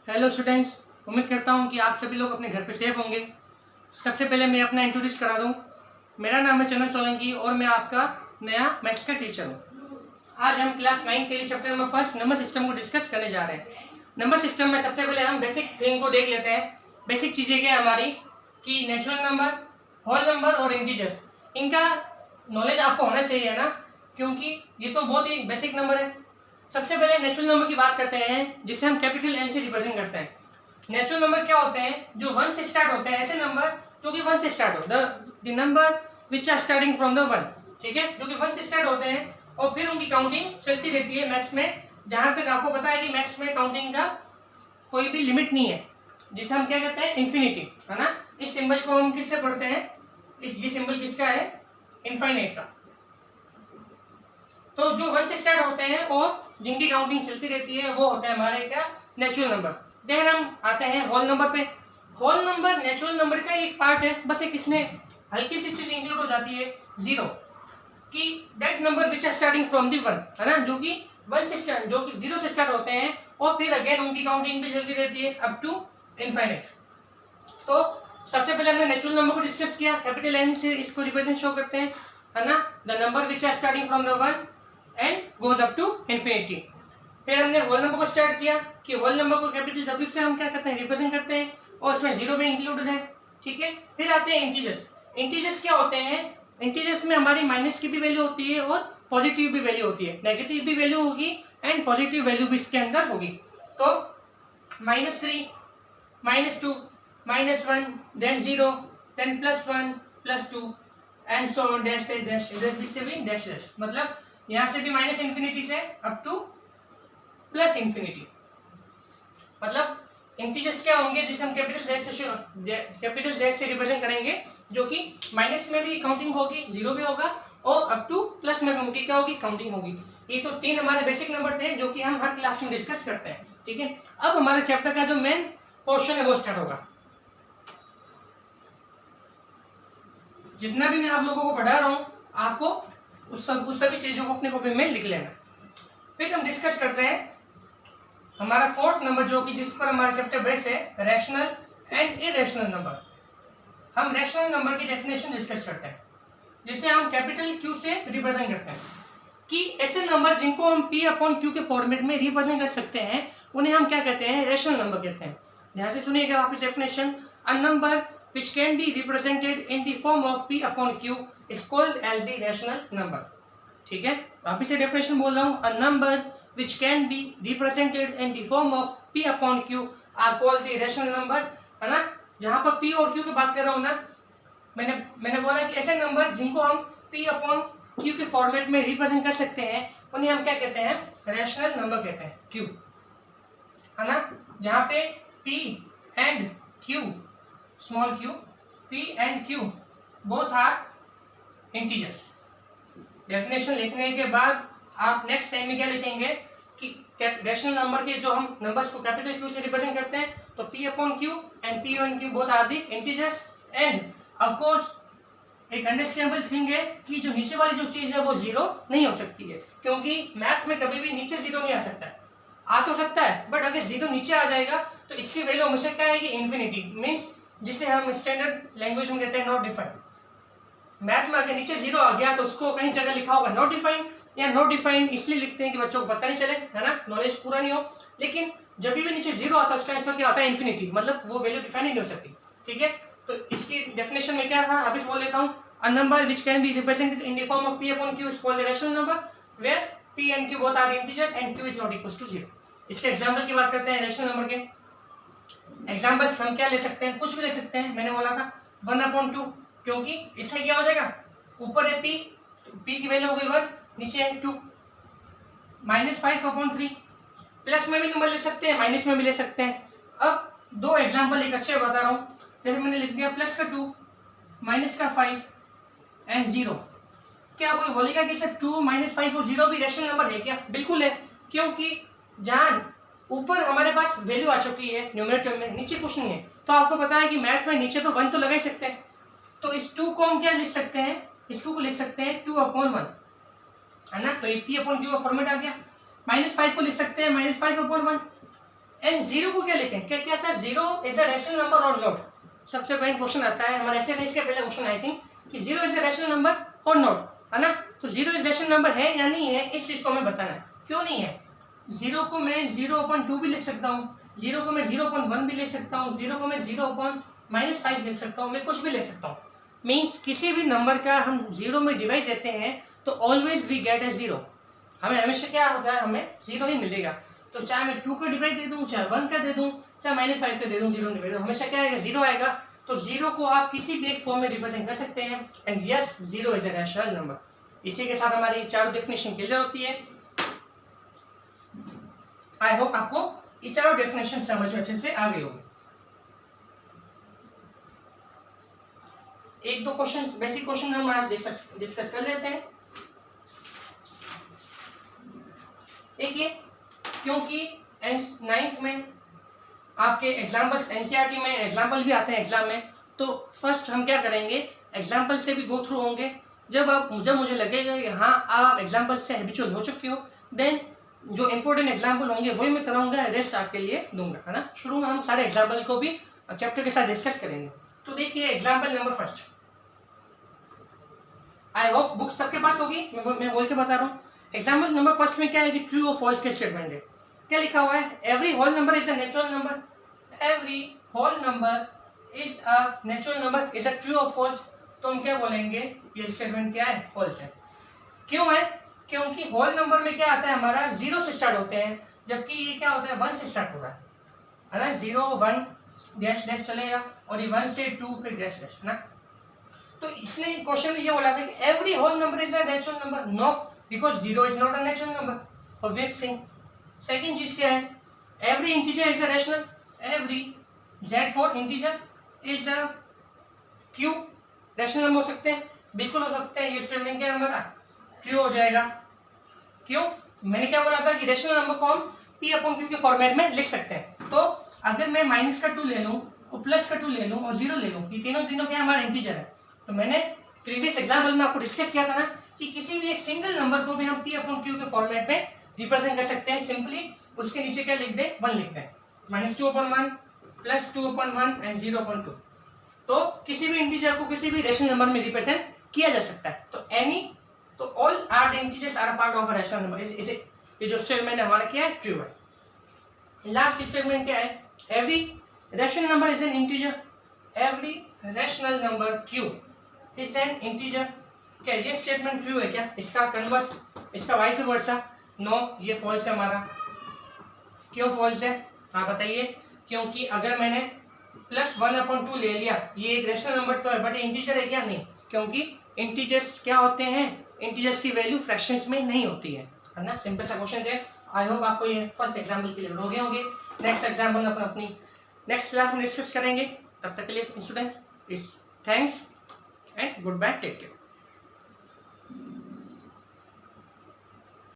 Hello students, उम्मीद करता हूँ कि आप सभी लोग अपने घर पे सेफ होंगे। सबसे पहले मैं अपना इंट्रोड्यूस करा दूँ। मेरा नाम है चंदन सोलंकी और मैं आपका नया मैथ्स का टीचर हूँ। आज हम क्लास 9 के लिए चैप्टर नंबर 1 नंबर सिस्टम को डिस्कस करने जा रहे हैं। नंबर सिस्टम में सबसे पहले हम बेसिक थिंग को देख लेते हैं। बेसिक चीज़ें क्या है हमारी कि नेचुरल नंबर, होल नंबर और इंटीजर्स, इनका नॉलेज आपको होना चाहिए ना, क्योंकि ये तो बहुत ही बेसिक नंबर है। सबसे पहले नेचुरल नंबर की बात करते हैं, जिसे हम कैपिटल एन से रिप्रेजेंट करते हैं। नेचुरल नंबर क्या होते हैं? जो 1 से स्टार्ट होते हैं, ऐसे नंबर जो कि 1 से स्टार्ट हो, the number which are starting from the 1, ठीक है, जो कि 1 से स्टार्ट होते हैं और फिर उनकी काउंटिंग चलती रहती है मैथ्स में। जहां तक आपको पता है कि मैथ्स में काउंटिंग का कोई भी लिमिट नहीं है, जिसे हम क्या कहते हैं, इन्फिनिटी, है ना। इस सिंबल को हम किससे पढ़ते हैं? ये सिंबल किसका है? इनफाइनाइट का। तो जो 1 से स्टार्ट होते हैं और जिनकी काउंटिंग चलती रहती है वो होते हैं हमारे क्या? Natural number. देन हम आते हैं होल नंबर पे। होल नंबर नेचुरल नंबर का एक पार्ट है, बस एक इसमें हल्की सी चीज इंक्लूड हो जाती है, जीरो, कि that number which are starting from the 1, है ना, जो कि 1 से स्टार्ट, जो कि 0 से स्टार्ट होते हैं और फिर अगेन उनकी काउंटिंग भी चलती रहती है अप टू इनफाइनाइट। तो सबसे पहले हमने नेचुरल नंबर को डिस्कस किया, कैपिटल एन से इसको रिप्रेजेंट शो करते हैं, है ना, the number which are starting from the 1 and goes up to infinity. फिर हमने होल नंबर को स्टार्ट किया कि होल नंबर को कैपिटल डब्ल्यू से हम क्या करते हैं? रिप्रेजेंट करते हैं और उसमें जीरो भी इंक्लूडेड है, ठीक है। फिर आते हैं इंटीजर्स। इंटीजर्स क्या होते हैं? इंटीजर्स में हमारी माइनस की भी वैल्यू होती है और पॉजिटिव भी वैल्यू होती है, नेगेटिव भी वैल्यू होगी एंड पॉजिटिव वैल्यू भी इसके अंदर होगी। तो -3, -2, -1, then 0, then +1, +2 and so on, dash dash dash, इधर भी से भी डैश डैश, मतलब यहाँ से भी माइनस इन्फिनिटी से अप टू प्लस इन्फिनिटी। मतलब इंटीजर्स क्या होंगे जिसे हम कैपिटल जेड से रिप्रेजेंट करेंगे, जो कि माइनस में भी काउंटिंग होगी, जीरो भी होगा और अप टू प्लस में भी क्या होगी? काउंटिंग होगी। ये तो 3 हमारे बेसिक नंबर्स हैं जो कि हम हर क्लास में डिस्कस करते हैं, ठीक है। अब हमारे चैप्टर का जो मेन पोर्शन है वो स्टार्ट होगा। जितना भी मैं आप लोगों को पढ़ा रहा हूँ, आपको उस सभी चीजों को अपने कॉपी में लिख लेना। फिर हम डिस्कस करते हैं हमारा 4th नंबर, जो कि जिस पर हमारा चैप्टर बेस है, रैशनल एंड इरेशनल नंबर। हम रैशनल नंबर की डेफिनेशन डिस्कस करते हैं, जिसे हम कैपिटल क्यू से रिप्रेजेंट करते हैं, कि ऐसे नंबर जिनको हम पी अपॉन क्यू के फॉर्मेट में रिप्रेजेंट कर सकते हैं उन्हें हम क्या कहते हैं? रैशनल नंबर कहते हैं। ध्यान से सुनिएगा वापस definition. A number which can be represented in the form of p upon q is called as the rational number, ठीक है। वापिस से डेफिनेशन बोल रहा हूँ, a number which can be represented in the form of p upon q are called the rational number, है ना। जहाँ पर p और q की बात कर रहा हूँ ना, मैंने बोला कि ऐसे नंबर जिनको हम p अपॉन q के फॉर्मेट में रिप्रेजेंट कर सकते हैं उन्हें हम क्या कहते हैं? रैशनल नंबर कहते हैं, q, है ना। जहाँ पे p and q, small q, p and q both are integers. Definition लिखने के बाद आप नेक्स्ट टाइम में क्या लिखेंगे कि रैशनल नंबर के जो हम नंबर्स को कैपिटल क्यू से रिप्रेजेंट करते हैं, तो p upon q and p on q both are the integers. And of course एक अंडरस्टैंडेबल थिंग है कि जो नीचे वाली जो चीज है वो जीरो नहीं हो सकती है, क्योंकि मैथ्स में कभी भी नीचे जीरो नहीं आ सकता है। आ तो सकता है, बट अगर जीरो नीचे आ जाएगा तो इसकी वैल्यू हमेशा क्या आएगी? इन्फिनिटी, मीन्स जिसे हम स्टैंडर्ड लैंग्वेज में कहते हैं नॉट डिफाइंड। मैथ में अगर नीचे जीरो आ गया तो उसको कहीं जगह लिखा होगा नॉट डिफाइंड, या नॉट डिफाइंड इसलिए लिखते हैं कि बच्चों को पता नहीं चले, है ना, नॉलेज पूरा नहीं हो। लेकिन जब भी नीचे जीरो आता है उसका आंसर क्या होता है? इन्फिनिटी, मतलब वो वैल्यू डिफाइन ही नहीं हो सकती, ठीक है। तो इसकी डेफिनेशन में क्या था, अभी बोल लेता हूँ। A number which can be represented in the form of p upon q is called the rational number where p and q both are integers and q is not equal to 0। इसके example की बात करते हैं rational number के। Examples हम क्या ले सकते हैं? कुछ भी ले सकते हैं। मैंने बोला था 1/2, क्योंकि इसमें क्या हो जाएगा? ऊपर है p, p की वैल्यू हो गई 1, नीचे है 2। -5/3, प्लस में भी नंबर ले सकते हैं, माइनस में भी ले सकते हैं। अब दो एग्जाम्पल एक अच्छे बता रहा हूँ। जैसे मैंने लिख दिया प्लस का 2, माइनस का 5 एंड 0। क्या कोई बोलेगा कि सर 2, -5 और 0 भी रैशनल नंबर है क्या? बिल्कुल है, क्योंकि जहाँ ऊपर हमारे पास वैल्यू आ चुकी है न्यूमरेटर में, नीचे कुछ नहीं है। तो आपको पता है कि मैथ में नीचे तो 1 तो लगा ही सकते हैं। तो इस 2 को हम क्या लिख सकते हैं? इस 2 को लिख सकते हैं 2/1, है ना। तो ये p अपॉन q का फॉर्मेट आ गया। -5 को लिख सकते हैं -5/1 एंड जीरो को क्या लिखें, क्या क्या sir zero is a rational number और नॉट? सबसे पहले क्वेश्चन आता है हमारे ऐसे इसके पहले क्वेश्चन आई थिंक कि zero is a rational number और नॉट, है ना? तो जीरो एक रैशनल नंबर है या नहीं है, इस चीज को हमें बताना है। क्यों नहीं है? जीरो को मैं 0/2 भी लिख सकता हूँ, जीरो को मैं 0/1 भी लिख सकता हूँ, जीरो को मैं 0/-5 लिख सकता हूँ, मैं कुछ भी लिख सकता हूँ। मीन्स किसी भी नंबर का हम जीरो में डिवाइड देते हैं तो always we get a zero, हमें हमेशा क्या होता है, हमें जीरो ही मिलेगा। तो चाहे मैं 2 का डिवाइड दे दूँ, चाहे 1 का दे दूँ, चाहे -5 का दे दूँ, जीरो डिवाइड हमेशा क्या आएगा, जीरो आएगा। तो जीरो को आप किसी भी एक फॉर्म में रिप्रेजेंट कर सकते हैं and yes zero is a rational number. इसी के साथ हमारी चारों डेफिनेशन क्लियर होती है। आई होप आपको ये चारों डेफिनेशन समझ में अच्छे से आ गई होगी। एक दो क्वेश्चंस, बेसिक क्वेश्चन हम आज डिस्कस कर लेते हैं। देखिए, क्योंकि 9th में आपके एग्जाम्पल्स एनसीईआरटी में एग्जाम्पल भी आते हैं एग्जाम में, तो फर्स्ट हम क्या करेंगे, एग्जाम्पल से भी गो थ्रू होंगे। जब मुझे लगेगा कि हाँ आप एग्जाम्पल से हैबिचुअल हो चुके हो, देन जो इंपॉर्टेंट एग्जाम्पल होंगे वही मैं कराऊंगा, रेस्ट आपके लिए दूंगा, है ना? शुरू में हम सारे एग्जाम्पल को भी चैप्टर के साथ डिस्कस करेंगे। तो देखिए example number first, I hope book सबके पास होगी, मैं बोल के बता रहा हूँ। एग्जाम्पल नंबर फर्स्ट में क्या है कि ट्रू और फॉल्स के स्टेटमेंट है। क्या लिखा हुआ है, every whole number is a natural number, every whole number is a natural number, is a true और फॉल्स? तो हम क्या बोलेंगे, ये स्टेटमेंट क्या है, फॉल्स है। क्यों है? क्योंकि होल नंबर में क्या आता है, हमारा 0 से स्टार्ट होते हैं, जबकि ये क्या होता है 1 से स्टार्ट होता है ना? 0 1 डैश डैश चलेगा और ये 1 से 2 फिर डैश डैश, है ना? तो इसने क्वेश्चन में ये बोला था कि every whole number is a natural number, no, because 0 is not a natural number, obvious thing. Second चीज क्या है, every integer is a rational, every z for integer is a Q, rational number हो सकते हैं, बिल्कुल हो सकते हैं। ये स्टेटमेंट क्या हमारा ट्रू हो जाएगा। क्यों? मैंने क्या बोला था कि रैशनल नंबर को हम p/q के फॉर्मेट में लिख सकते हैं। तो अगर मैं -2 ले लूं और +2 ले लूं और 0 ले लूं, ये तीनों क्या हमारा इंटीजर है। तो मैंने प्रीवियस एग्जाम्पल में आपको डिस्कस किया था ना कि किसी भी एक सिंगल नंबर को भी हम p/q के फॉर्मेट में रिप्रेजेंट कर सकते हैं। सिंपली उसके नीचे क्या लिख दे, 1 लिखते हैं, -2/1 +2/1 एंड 0/2। तो किसी भी इंटीजर को किसी भी रैशनल नंबर में रिप्रेजेंट किया जा सकता है। तो all are the integers are a part of a rational number. इसे ये जो स्टेटमेंट है हमारा क्या है, ट्रू है। लास्ट स्टेटमेंट क्या है, every rational number is an integer, every rational number q is an integer. क्या ये स्टेटमेंट ट्रू है क्या? इसका कन्वर्स, इसका वाइस वर्सा, नो, ये फॉल्स है हमारा। क्यों फॉल्स है आप बताइए? क्योंकि अगर मैंने +1/2 ले लिया, ये एक रैशनल नंबर तो है बट इंटीजर है क्या? नहीं, क्योंकि इंटीजर्स क्या होते हैं, इंटीजर्स की वैल्यू फ्रैक्शंस में नहीं होती है ना? सिंपल सा क्वेश्चन है। आई होप आपको ये फर्स्ट एग्जाम्पल क्लियर हो गए होंगे। नेक्स्ट एग्जाम्पल अपन अपनी नेक्स्ट क्लास में डिस्कस करेंगे। तब तक के लिए students is thanks and goodbye, take care.